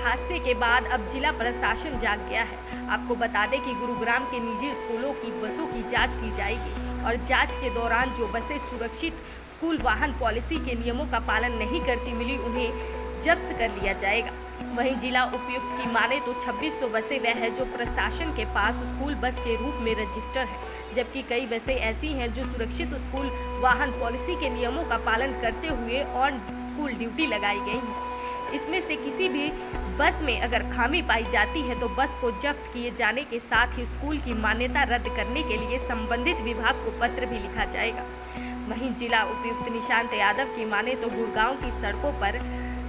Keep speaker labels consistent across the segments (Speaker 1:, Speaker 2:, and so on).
Speaker 1: हादसे के बाद अब जिला प्रशासन जाग गया है। आपको बता दें कि गुरुग्राम के निजी स्कूलों की बसों की जांच की जाएगी और जांच के दौरान जो बसें सुरक्षित स्कूल वाहन पॉलिसी के नियमों का पालन नहीं करती मिली उन्हें जब्त कर लिया जाएगा। वहीं जिला उपायुक्त की माने तो 2600 बसें वह है जो प्रशासन के पास स्कूल बस के रूप में रजिस्टर है, जबकि कई बसें ऐसी हैं जो सुरक्षित स्कूल वाहन पॉलिसी के नियमों का पालन करते हुए ऑन स्कूल ड्यूटी लगाई गई हैं। इसमें से किसी भी बस में अगर खामी पाई जाती है तो बस को जब्त किए जाने के साथ ही स्कूल की मान्यता रद्द करने के लिए संबंधित विभाग को पत्र भी लिखा जाएगा। वहीं जिला उपायुक्त निशांत यादव की माने तो गुड़गांव की सड़कों पर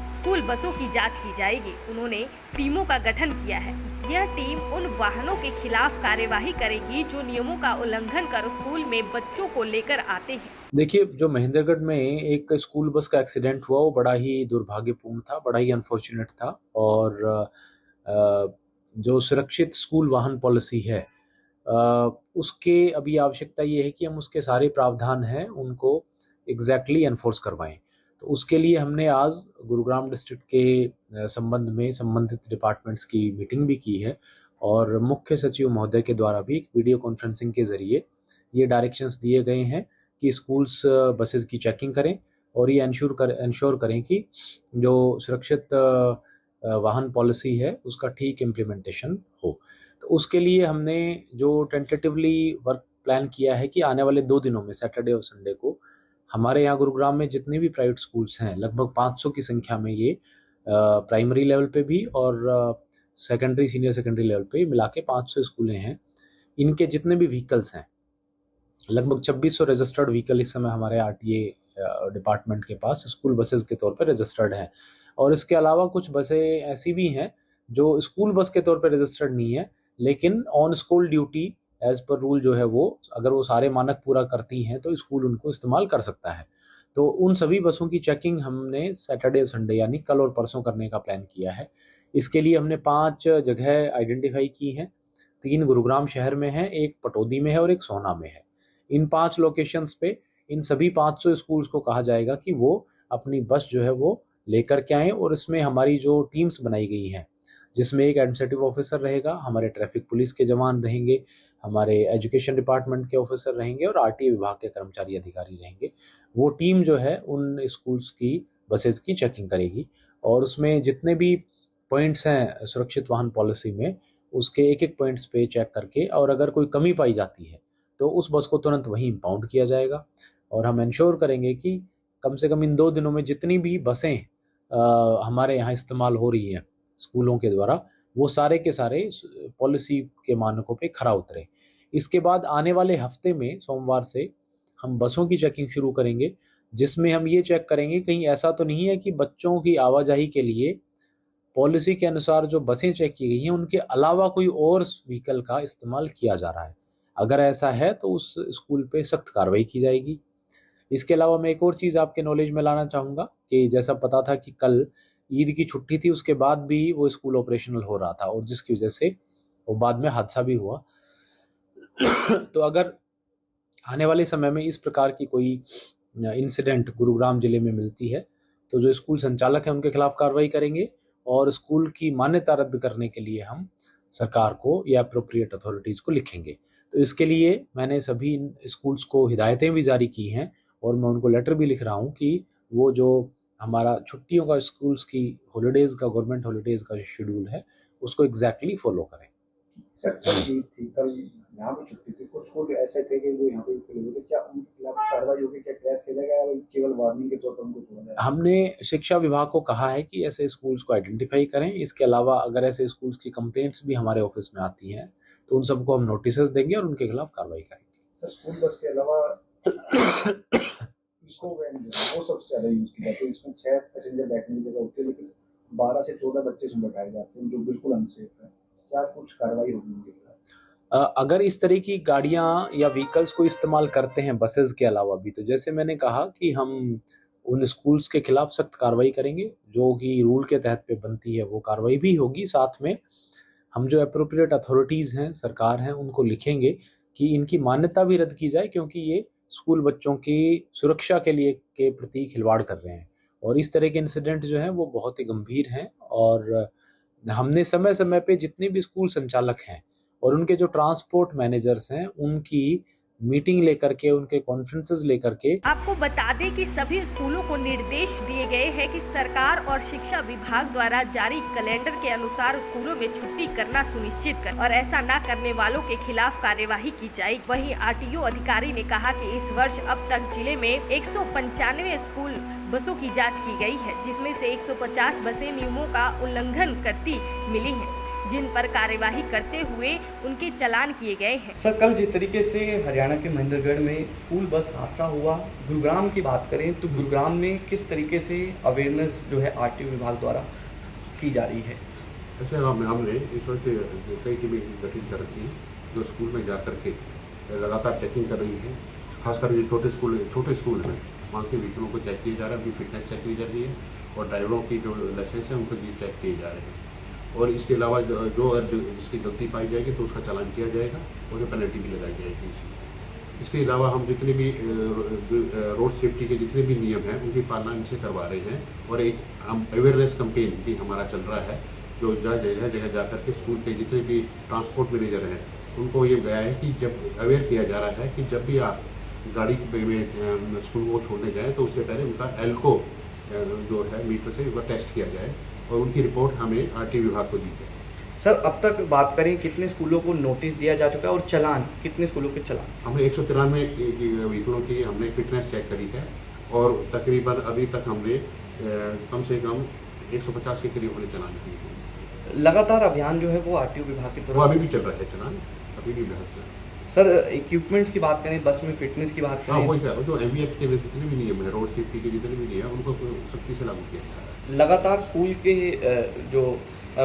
Speaker 1: स्कूल बसों की जांच की जाएगी। उन्होंने टीमों का गठन किया है। यह टीम उन वाहनों के खिलाफ कार्यवाही करेगी जो नियमों का उल्लंघन कर स्कूल में बच्चों को लेकर आते हैं।
Speaker 2: देखिए, जो महेंद्रगढ़ में एक स्कूल बस का एक्सीडेंट हुआ वो बड़ा ही दुर्भाग्यपूर्ण था, बड़ा ही अनफॉर्चुनेट था। और जो सुरक्षित स्कूल वाहन पॉलिसी है उसके अभी आवश्यकता ये है कि हम उसके सारे प्रावधान हैं उनको एग्जैक्टली एनफोर्स करवाएं। तो उसके लिए हमने आज गुरुग्राम डिस्ट्रिक्ट के संबंध में संबंधित डिपार्टमेंट्स की मीटिंग भी की है और मुख्य सचिव महोदय के द्वारा भी वीडियो कॉन्फ्रेंसिंग के जरिए ये डायरेक्शंस दिए गए हैं कि स्कूल्स बसेस की चेकिंग करें और ये इंश्योर करें कि जो सुरक्षित वाहन पॉलिसी है उसका ठीक इम्प्लीमेंटेशन हो। तो उसके लिए हमने जो टेंटेटिवली वर्क प्लान किया है कि आने वाले 2 दिनों में सैटरडे और संडे को हमारे यहाँ गुरुग्राम में जितने भी प्राइवेट स्कूल्स हैं लगभग 500 की संख्या में, ये प्राइमरी लेवल पे भी और सेकेंडरी सीनियर सेकेंडरी लेवल पे मिला के 500 स्कूलें हैं। इनके जितने भी व्हीकल्स हैं लगभग 2600 रजिस्टर्ड व्हीकल इस समय हमारे आरटीए डिपार्टमेंट के पास स्कूल बसेस के तौर पर रजिस्टर्ड हैं। और इसके अलावा कुछ बसें ऐसी भी हैं जो स्कूल बस के तौर पर रजिस्टर्ड नहीं है लेकिन on school duty as per rule जो है वो अगर वो सारे मानक पूरा करती हैं तो स्कूल उनको इस्तेमाल कर सकता है। तो उन सभी बसों की चेकिंग हमने सैटरडे और संडे यानी कल और परसों करने का प्लान किया है। इसके लिए हमने 5 जगह आइडेंटिफाई की हैं। 3 गुरुग्राम शहर में है, 1 पटौदी में है और 1 सोहना में है। इन 5 लोकेशंस पे इन सभी 500 स्कूल्स को कहा जाएगा कि वो अपनी बस जो है वो लेकर के आएँ और इसमें हमारी जो टीम्स बनाई गई हैं जिसमें एक एडमिनिस्ट्रेटिव ऑफिसर रहेगा, हमारे ट्रैफिक पुलिस के जवान रहेंगे, हमारे एजुकेशन डिपार्टमेंट के ऑफिसर रहेंगे और आरटीए विभाग के कर्मचारी अधिकारी रहेंगे। वो टीम जो है उन स्कूल्स की बसेस की चेकिंग करेगी और उसमें जितने भी पॉइंट्स हैं सुरक्षित वाहन पॉलिसी में उसके एक पॉइंट्स पे चेक करके और अगर कोई कमी पाई जाती है तो उस बस को तुरंत वहीं इम्पाउंड किया जाएगा। और हम इंश्योर करेंगे कि कम से कम इन 2 दिनों में जितनी भी बसें हमारे यहाँ इस्तेमाल हो रही हैं स्कूलों के द्वारा वो सारे के सारे पॉलिसी के मानकों पे खरा उतरे। इसके बाद आने वाले हफ्ते में सोमवार से हम बसों की चेकिंग शुरू करेंगे जिसमें हम ये चेक करेंगे कहीं ऐसा तो नहीं है कि बच्चों की आवाजाही के लिए पॉलिसी के अनुसार जो बसें चेक की गई हैं उनके अलावा कोई और व्हीकल का इस्तेमाल किया जा रहा है। अगर ऐसा है तो उस स्कूल पे सख्त कार्रवाई की जाएगी। इसके अलावा मैं एक और चीज़ आपके नॉलेज में लाना चाहूँगा कि जैसा पता था कि कल ईद की छुट्टी थी उसके बाद भी वो स्कूल ऑपरेशनल हो रहा था और जिसकी वजह से वो बाद में हादसा भी हुआ। तो अगर आने वाले समय में इस प्रकार की कोई इंसिडेंट गुरुग्राम जिले में मिलती है तो जो स्कूल संचालक हैं उनके खिलाफ कार्रवाई करेंगे और स्कूल की मान्यता रद्द करने के लिए हम सरकार को या अप्रोप्रिएट अथॉरिटीज़ को लिखेंगे। तो इसके लिए मैंने सभी स्कूल्स को हिदायतें भी जारी की हैं और मैं उनको लेटर भी लिख रहा हूँ कि वो जो हमारा छुट्टियों का स्कूल्स की हॉलीडेज़ का गवर्नमेंट हॉलीडेज़ का शेड्यूल है उसको एग्जैक्टली फॉलो करें।
Speaker 3: सर कल ईद थी, कल यहाँ पे छुट्टी थी, कुछ स्कूल ऐसे थे कि जो यहाँ पे खुले हुए थे, क्या उनके खिलाफ कार्रवाई होगी, क्या ट्रेस किया जाएगा या केवल वार्निंग के तौर पर उनको छोड़ा जाएगा?
Speaker 2: हमने शिक्षा विभाग को कहा है कि ऐसे स्कूल्स को आइडेंटिफाई करें। इसके अलावा अगर ऐसे स्कूल्स की कंप्लेंट्स भी हमारे ऑफिस में आती हैं तो उन सबको हम नोटिस देंगे और उनके खिलाफ कार्रवाई करेंगे।
Speaker 3: सर स्कूल बस के अलावा इको वैन जो है वो सबसे ज्यादा यूज की जाती है। इसमें 6 पैसेंजर बैठने की जगह होती है लेकिन 12 से 14 बच्चे इसमें बैठाए जाते हैं जो बिल्कुल अनसेफ है। क्या कुछ कार्रवाई होगी उनके खिलाफ?
Speaker 2: अगर इस तरह की गाड़ियां या व्हीकल्स को इस्तेमाल करते हैं बसेस के अलावा भी तो जैसे मैंने कहा कि हम उन स्कूल्स के खिलाफ सख्त कार्रवाई करेंगे जो कि रूल के तहत पे बनती है वो कार्रवाई भी होगी। साथ में हम जो अप्रोप्रिएट अथॉरिटीज़ हैं सरकार हैं उनको लिखेंगे कि इनकी मान्यता भी रद्द की जाए क्योंकि ये स्कूल बच्चों की सुरक्षा के लिए के प्रति खिलवाड़ कर रहे हैं और इस तरह के इंसिडेंट जो हैं वो बहुत ही गंभीर हैं और हमने समय समय पे जितने भी स्कूल संचालक हैं और उनके जो ट्रांसपोर्ट मैनेजर्स हैं उनकी मीटिंग लेकर के, उनके कॉन्फ्रेंसेस लेकर के
Speaker 1: आपको बता दें कि सभी स्कूलों को निर्देश दिए गए हैं कि सरकार और शिक्षा विभाग द्वारा जारी कैलेंडर के अनुसार स्कूलों में छुट्टी करना सुनिश्चित कर और ऐसा न करने वालों के खिलाफ कार्यवाही की जाएगी। वहीं आरटीओ अधिकारी ने कहा कि इस वर्ष अब तक जिले में 195 स्कूल बसों की जाँच की गई है, जिसमें से 150 बसें नियमों का उल्लंघन करती मिली है, जिन पर कार्यवाही करते हुए उनके चालान किए गए हैं।
Speaker 4: सर, कल जिस तरीके से हरियाणा के महेंद्रगढ़ में स्कूल बस हादसा हुआ, गुरुग्राम की बात करें तो गुरुग्राम में किस तरीके से अवेयरनेस जो है आरटीओ विभाग द्वारा की जा रही है?
Speaker 5: ऐसे हमने इस वक्त कई टीमें गठित कर रखी हैं जो स्कूल में जा कर के लगातार चेकिंग कर रही है। खासकर ये छोटे स्कूल हैं, वहाँ के व्हीकलों को चेक किया जा रहा है, उनकी फिटनेस चेक की जा रही है और ड्राइवरों की जो लाइसेंस है उनको चेक किए जा रहे हैं। और इसके अलावा जो जिसकी गलती पाई जाएगी तो उसका चालान किया जाएगा और पेनल्टी भी लगाई जाएगी। इसके अलावा हम जितने भी रोड सेफ्टी के जितने भी नियम हैं उनकी पालना इनसे करवा रहे हैं और एक हम अवेयरनेस कैंपेन भी हमारा चल रहा है जो जगह जगह जा कर के स्कूल के जितने भी ट्रांसपोर्ट मैनेजर हैं उनको ये गया है कि जब अवेयर किया जा रहा है कि जब भी आप गाड़ी में स्कूल को छोड़ने जाएँ तो उससे पहले उनका एल्को जो है मीटर से उनका टेस्ट किया जाए और उनकी रिपोर्ट हमें आरटीओ विभाग को दी जाए।
Speaker 4: सर, अब तक बात करें कितने स्कूलों को नोटिस दिया जा चुका है और चालान कितने स्कूलों के चालान?
Speaker 5: हमने 193 व्हीकलों की हमने फिटनेस चेक करी है और तकरीबन अभी तक हमने कम से कम 150 के करीब हमने चालान किए हैं।
Speaker 4: लगातार अभियान जो है वो आरटीओ विभाग के
Speaker 5: वो
Speaker 4: द्वारा
Speaker 5: अभी भी चल रहा है चालान, अभी भी बेहद चल रहा है।
Speaker 4: सर, इक्विपमेंट्स की बात करें, बस में फिटनेस की बात
Speaker 5: हाँ,
Speaker 4: करें,
Speaker 5: वही कह रहा हूँ, जो MVF के जितने भी नियम है, रोड सेफ्टी के जितने भी नियम है उनको सख्ती से लागू किया जा रहा है।
Speaker 4: लगातार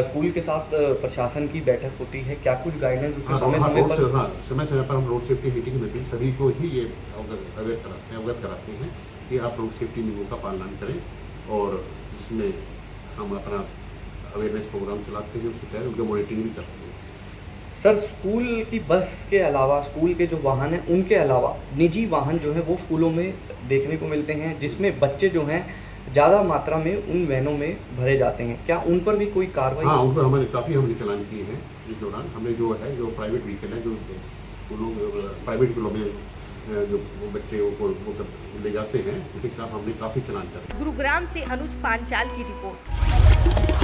Speaker 4: स्कूल के साथ प्रशासन की बैठक होती है, क्या कुछ गाइडलाइंस उसमें समय
Speaker 5: समय पर हम रोड सेफ्टी मीटिंग में भी सभी को ही ये अवगत कराते हैं कि आप रोड सेफ्टी नियमों का पालन करें और इसमें हम अपना अवेयरनेस प्रोग्राम चलाते हैं, उसके तहत उनका मॉनिटरिंग भी करते हैं।
Speaker 4: सर, स्कूल की बस के अलावा स्कूल के जो वाहन हैं उनके अलावा निजी वाहन जो है वो स्कूलों में देखने को मिलते हैं जिसमें बच्चे जो हैं ज़्यादा मात्रा में उन वैनों में भरे जाते हैं, क्या उन पर भी कोई कार्रवाई?
Speaker 5: हाँ, उन पर हमने चालान किए हैं। इस दौरान हमने जो प्राइवेट व्हीकल है जो स्कूलों प्राइवेट स्कूलों में जो बच्चे वो ले जाते हैं उनके खिलाफ हमने काफ़ी चालान किया।
Speaker 1: गुरुग्राम से अनुज पांचाल की रिपोर्ट।